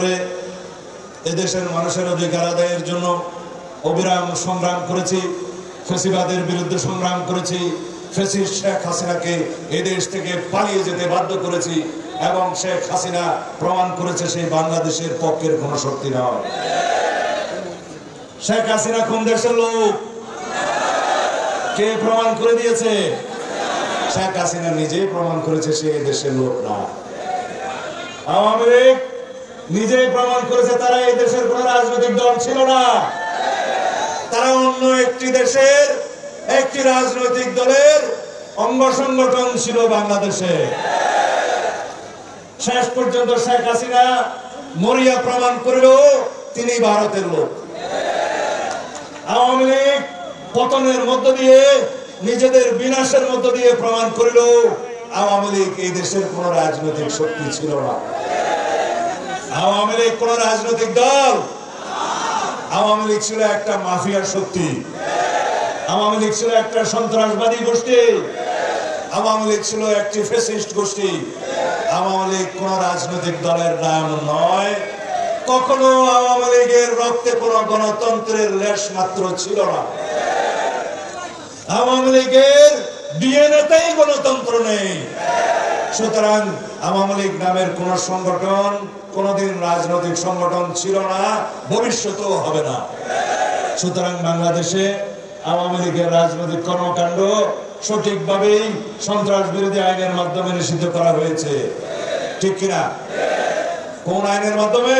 ধরে এদেশের মানুষের অধিকার আদায়ের জন্য অবিরাম সংগ্রাম করেছি, ফ্যাসিবাদের বিরুদ্ধে সংগ্রাম করেছি, ফ্যাসিস্ট শেখ হাসিনাকে এদেশ থেকে পালিয়ে যেতে বাধ্য করেছি এবং শেখ হাসিনা প্রমাণ করেছে সেই বাংলাদেশের পক্ষের কোনো শক্তি নয়। শেখ হাসিনা কোন দেশের লোক? কে প্রমাণ করে দিয়েছে? শেখ হাসিনা নিজেই প্রমাণ করেছে সে দেশের লোক না। আওয়ামী লীগ নিজেই প্রমাণ করেছে তারা এই দেশের কোন রাজনৈতিক দল ছিল না, তারা অন্য একটি দেশের একটি রাজনৈতিক দলের অঙ্গ সংগঠন ছিল বাংলাদেশে। শেষ পর্যন্ত শেখ হাসিনা মরিয়া প্রমাণ করল তিনি ভারতের লোক। আওয়ামী লীগ পতনের মধ্য দিয়ে, নিজেদের বিনাশের মধ্য দিয়ে প্রমাণ করিল আওয়ামী লীগ এই দেশের কোন রাজনৈতিক শক্তি ছিল না। আওয়ামী লীগ কোন রাজনৈতিক দল? আওয়ামী লীগ ছিল একটা মাফিয়ার শক্তি, আওয়ামী লীগ ছিল একটা সন্ত্রাসবাদী গোষ্ঠী, আওয়ামী লীগ ছিল একটি ফ্যাসিস্ট গোষ্ঠী। আওয়ামী লীগ কোন রাজনৈতিক দলের নাম নয়, কখনো আওয়ামী লীগের রক্তে কোন গণতন্ত্রের লেশ মাত্র ছিল না। আওয়ামী লীগের ডিএনএতেই গণতন্ত্র নেই। সুতরাং আওয়ামী লীগ নামের কোন সংগঠন কোনদিন রাজনৈতিক সংগঠন ছিল না, ভবিষ্যতেও হবে না। সুতরাং বাংলাদেশে আওয়ামী লীগের রাজনৈতিক কর্মকাণ্ড সঠিকভাবেই সন্ত্রাস বিরোধী আইনের মাধ্যমে নিষিদ্ধ করা হয়েছে, ঠিক কিনা? কোন আইনের মাধ্যমে?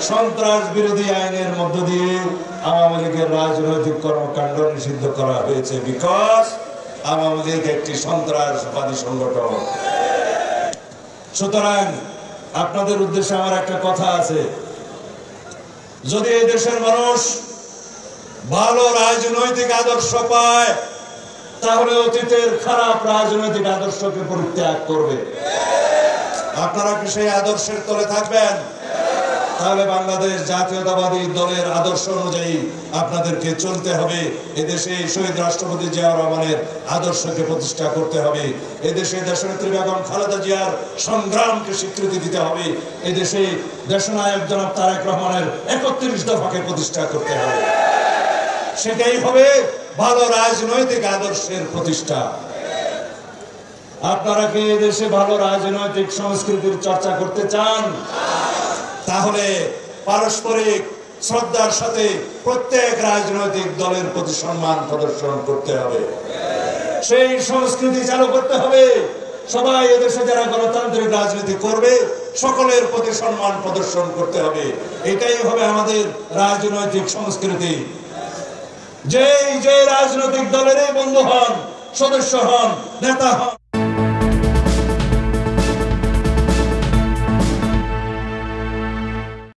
সন্ত্রাস বিরোধী আইনের মধ্য দিয়ে আওয়ামী লীগের রাজনৈতিক কর্মকাণ্ড নিষিদ্ধ করা হয়েছে, বিকজ আওয়ামী লীগ একটি সন্ত্রাসবাদী সংগঠন। সুতরাং আপনাদের উদ্দেশ্যে আমার একটা কথা আছে, যদি এই দেশের মানুষ ভালো রাজনৈতিক আদর্শ পায় তাহলে অতীতের খারাপ রাজনৈতিক আদর্শকে পরিত্যাগ করবে। আপনারা কি সেই আদর্শের তলে থাকবেন? তাহলে বাংলাদেশ জাতীয়তাবাদী দলের আদর্শ অনুযায়ী আপনাদেরকে চলতে হবে। এদেশে শহীদ রাষ্ট্রপতি জিয়াউর রহমানের আদর্শকে প্রতিষ্ঠা করতে হবে। এদেশে দেশনেত্রী বেগম খালেদা জিয়ার সংগ্রামকে স্বীকৃতি দিতে হবে। এদেশে দেশনায়ক জনাব তারেক রহমানের 31 দফাকে প্রতিষ্ঠা করতে হবে। সেটাই হবে ভালো রাজনৈতিক আদর্শের প্রতিষ্ঠা। আপনারা কি এদেশে ভালো রাজনৈতিক সংস্কৃতির চর্চা করতে চান? তাহলে পারস্পরিক শ্রদ্ধার সাথে প্রত্যেক রাজনৈতিক দলের প্রতি সম্মান প্রদর্শন করতে হবে, সেই সংস্কৃতি চালু করতে হবে। সবাই এদেশে যারা গণতান্ত্রিক রাজনীতি করবে সকলের প্রতি সম্মান প্রদর্শন করতে হবে। এটাই হবে আমাদের রাজনৈতিক সংস্কৃতি। যে রাজনৈতিক দলেরই বন্ধু হন, সদস্য হন, নেতা হন।